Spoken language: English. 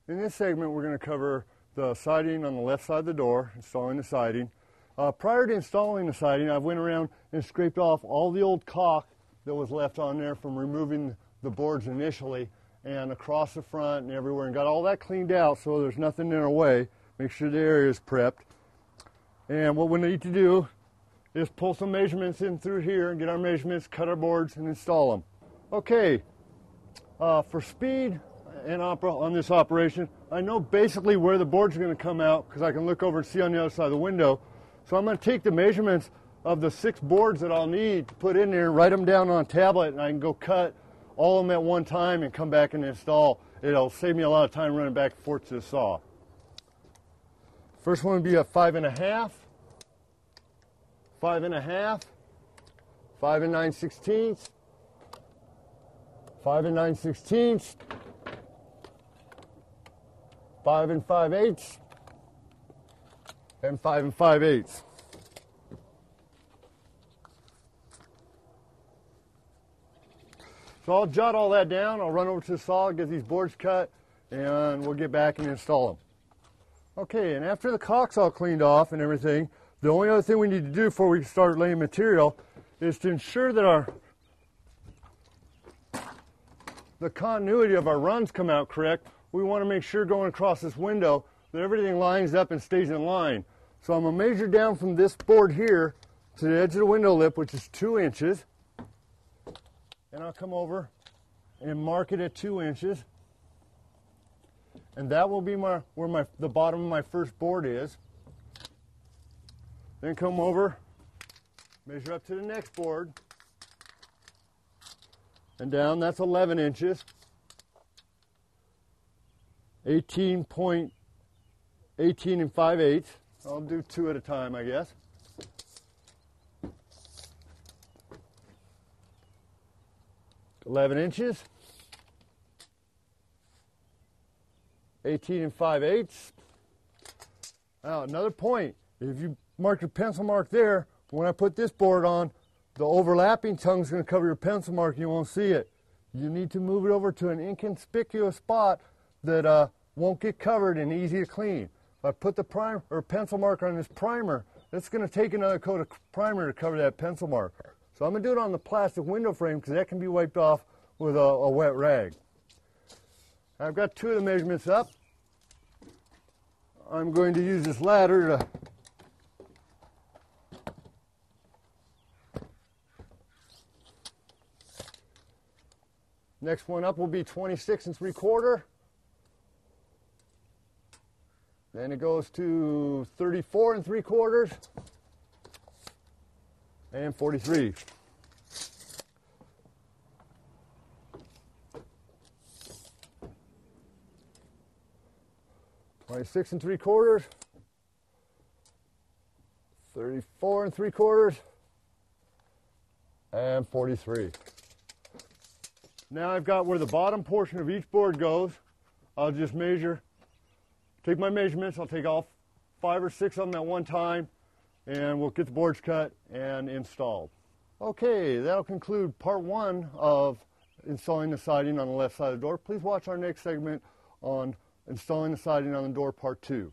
In this segment, we're going to cover the siding on the left side of the door, installing the siding. Prior to installing the siding, I went around and scraped off all the old caulk that was left on there from removing the boards initially, and across the front and everywhere, and got all that cleaned out so there's nothing in our way. Make sure the area is prepped. And what we need to do is pull some measurements in through here and get our measurements, cut our boards, and install them. Okay, for speed and on this operation, I know basically where the boards are going to come out because I can look over and see on the other side of the window. So I'm going to take the measurements of the 6 boards that I'll need to put in there, write them down on a tablet, and I can go cut all of them at one time and come back and install. It'll save me a lot of time running back and forth to the saw. First one would be a 5.5, 5.5, 5 9/16, 5 9/16, 5 5/8, and 5 5/8. So I'll jot all that down, I'll run over to the saw, get these boards cut, and we'll get back and install them. Okay, and after the caulk's all cleaned off and everything, the only other thing we need to do before we start laying material is to ensure that the continuity of our runs come out correct. We want to make sure going across this window that everything lines up and stays in line. So I'm going to measure down from this board here to the edge of the window lip, which is 2 inches. And I'll come over and mark it at 2 inches. And that will be where the bottom of my first board is. Then come over, measure up to the next board. And down, that's 11 inches. 18 5/8. I'll do 2 at a time, I guess. $11 inches, 18 5/8. Now another point, if you mark your pencil mark there, when I put this board on, the overlapping tongue is going to cover your pencil mark and you won't see it. You need to move it over to an inconspicuous spot that won't get covered and easy to clean. If I put the primer or pencil mark on this primer, it's going to take another coat of primer to cover that pencil mark. So I'm going to do it on the plastic window frame because that can be wiped off with a wet rag. I've got 2 of the measurements up. I'm going to use this ladder to next one up will be 26 3/4. Then it goes to 34 3/4. And 43. $26 3/4, 34 3/4, and 43. Now I've got where the bottom portion of each board goes. I'll just measure, take my measurements. I'll take all 5 or 6 of them at one time, and we'll get the boards cut and installed. Okay, that'll conclude part 1 of installing the siding on the left side of the door. Please watch our next segment on installing the siding on the door, part 2.